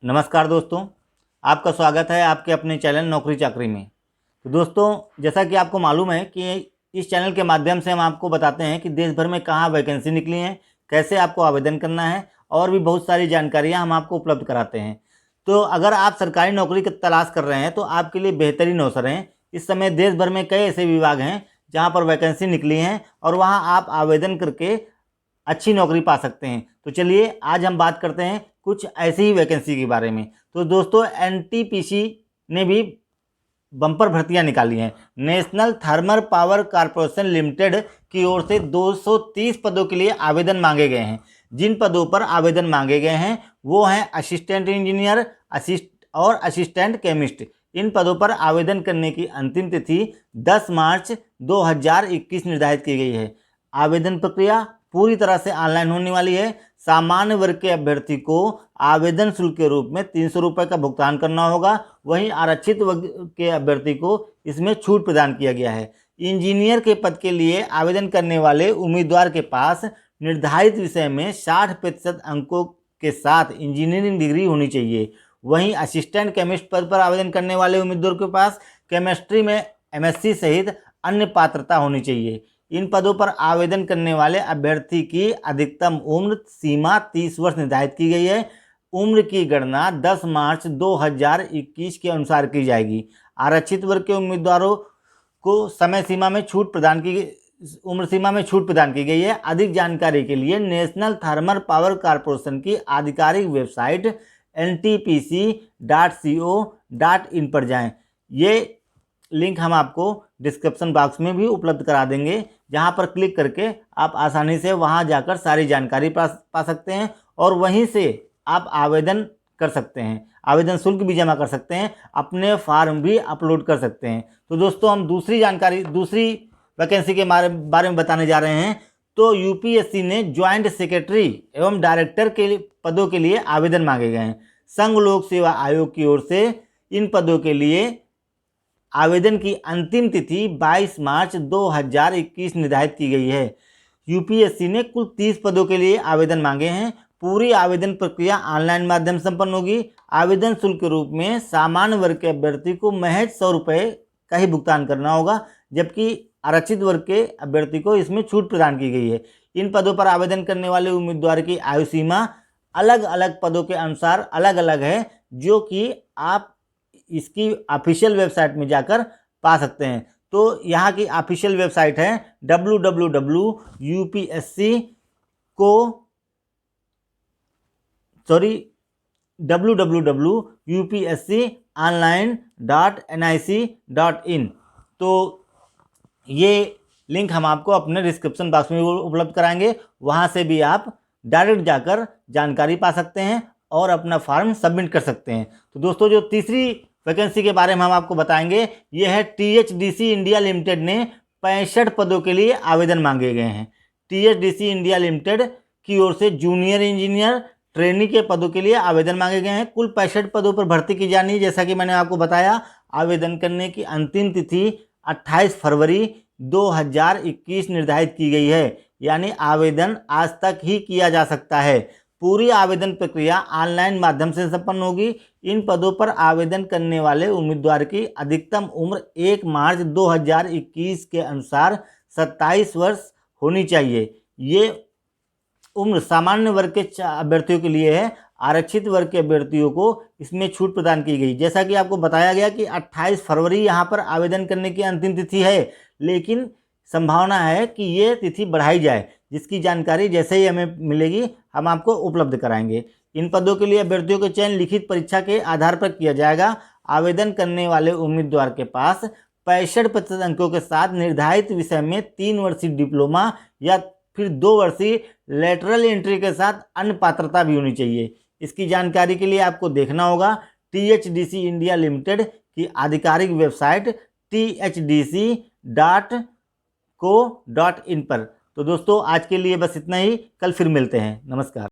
नमस्कार दोस्तों, आपका स्वागत है आपके अपने चैनल नौकरी चाकरी में। तो दोस्तों, जैसा कि आपको मालूम है कि इस चैनल के माध्यम से हम आपको बताते हैं कि देश भर में कहाँ वैकेंसी निकली हैं, कैसे आपको आवेदन करना है और भी बहुत सारी जानकारियाँ हम आपको उपलब्ध कराते हैं। तो अगर आप सरकारी नौकरी की तलाश कर रहे हैं तो आपके लिए बेहतरीन अवसर हैं। इस समय देश भर में कई ऐसे विभाग हैं जहाँ पर वैकेंसी निकली हैं और वहाँ आप आवेदन करके अच्छी नौकरी पा सकते हैं। तो चलिए आज हम बात करते हैं कुछ ऐसी ही वैकेंसी के बारे में। तो दोस्तों, एनटीपीसी ने भी बम्पर भर्तियां निकाली हैं। National thermal power corporation limited की ओर से 230 पदों के लिए आवेदन मांगे गए हैं। जिन पदों पर आवेदन मांगे गए हैं वो हैं असिस्टेंट इंजीनियर और असिस्टेंट केमिस्ट। इन पदों पर आवेदन करने की अंतिम तिथि 10 मार्च 2021 निर्धारित की गई है। आवेदन प्रक्रिया पूरी तरह से ऑनलाइन होने वाली है। सामान्य वर्ग के अभ्यर्थी को आवेदन शुल्क के रूप में 300 रुपये का भुगतान करना होगा। वहीं आरक्षित वर्ग के अभ्यर्थी को इसमें छूट प्रदान किया गया है। इंजीनियर के पद के लिए आवेदन करने वाले उम्मीदवार के पास निर्धारित विषय में 60% अंकों के साथ इंजीनियरिंग डिग्री होनी चाहिए। वहीं असिस्टेंट केमिस्ट पद पर आवेदन करने वाले उम्मीदवार के पास केमिस्ट्री में MSc सहित अन्य पात्रता होनी चाहिए। इन पदों पर आवेदन करने वाले अभ्यर्थी की अधिकतम उम्र सीमा 30 वर्ष निर्धारित की गई है। उम्र की गणना 10 मार्च 2021 के अनुसार की जाएगी। आरक्षित वर्ग के उम्मीदवारों को उम्र सीमा में छूट प्रदान की गई है। अधिक जानकारी के लिए नेशनल थर्मल पावर कॉर्पोरेशन की आधिकारिक वेबसाइट ntpc.co.in पर जाएं। ये लिंक हम आपको डिस्क्रिप्शन बॉक्स में भी उपलब्ध करा देंगे, जहां पर क्लिक करके आप आसानी से वहां जाकर सारी जानकारी पा सकते हैं और वहीं से आप आवेदन कर सकते हैं। आवेदन शुल्क भी जमा कर सकते हैं, अपने फॉर्म भी अपलोड कर सकते हैं। तो दोस्तों, हम दूसरी वैकेंसी के बारे में बताने जा रहे हैं। तो यूपीएससी ने ज्वाइंट सेक्रेटरी एवं डायरेक्टर के पदों के लिए आवेदन मांगे गए हैं। संघ लोक सेवा आयोग की ओर से इन पदों के लिए आवेदन की अंतिम तिथि 22 मार्च 2021 निर्धारित की गई है। यूपीएससी ने कुल 30 पदों के लिए आवेदन मांगे हैं। पूरी आवेदन प्रक्रिया ऑनलाइन माध्यम से संपन्न होगी। आवेदन शुल्क के रूप में सामान्य वर्ग के अभ्यर्थी को महज 100 रुपये का ही भुगतान करना होगा, जबकि आरक्षित वर्ग के अभ्यर्थी को इसमें छूट प्रदान की गई है। इन पदों पर आवेदन करने वाले उम्मीदवार की आयु सीमा अलग अलग पदों के अनुसार अलग अलग है, जो कि आप इसकी ऑफिशियल वेबसाइट में जाकर पा सकते हैं। तो यहाँ की ऑफिशियल वेबसाइट है www.upsconline.nic.in। तो ये लिंक हम आपको अपने डिस्क्रिप्शन बॉक्स में उपलब्ध कराएंगे। वहाँ से भी आप डायरेक्ट जाकर जानकारी पा सकते हैं और अपना फॉर्म सबमिट कर सकते हैं। तो दोस्तों, जो तीसरी वैकेंसी के बारे में हम आपको बताएंगे, ये है THDC इंडिया लिमिटेड ने 65 पदों के लिए आवेदन मांगे गए हैं। THDC इंडिया लिमिटेड की ओर से जूनियर इंजीनियर ट्रेनी के पदों के लिए आवेदन मांगे गए हैं। कुल 65 पदों पर भर्ती की जानी है। जैसा कि मैंने आपको बताया, आवेदन करने की अंतिम तिथि 28 फरवरी 2021 निर्धारित की गई है, यानी आवेदन आज तक ही किया जा सकता है। पूरी आवेदन प्रक्रिया ऑनलाइन माध्यम से संपन्न होगी। इन पदों पर आवेदन करने वाले उम्मीदवार की अधिकतम उम्र 1 मार्च 2021 के अनुसार 27 वर्ष होनी चाहिए। ये उम्र सामान्य वर्ग के अभ्यर्थियों के लिए है। आरक्षित वर्ग के अभ्यर्थियों को इसमें छूट प्रदान की गई। जैसा कि आपको बताया गया कि 28 फरवरी यहाँ पर आवेदन करने की अंतिम तिथि है, लेकिन संभावना है कि ये तिथि बढ़ाई जाए, जिसकी जानकारी जैसे ही हमें मिलेगी हम आपको उपलब्ध कराएंगे। इन पदों के लिए अभ्यर्थियों का चयन लिखित परीक्षा के आधार पर किया जाएगा। आवेदन करने वाले उम्मीदवार के पास 65% अंकों के साथ निर्धारित विषय में 3 वर्षीय डिप्लोमा या फिर 2 वर्षीय लेटरल एंट्री के साथ अन्य पात्रता भी होनी चाहिए। इसकी जानकारी के लिए आपको देखना होगा THDC इंडिया लिमिटेड की आधिकारिक वेबसाइट THDC.co.in पर। तो दोस्तों, आज के लिए बस इतना ही। कल फिर मिलते हैं। नमस्कार।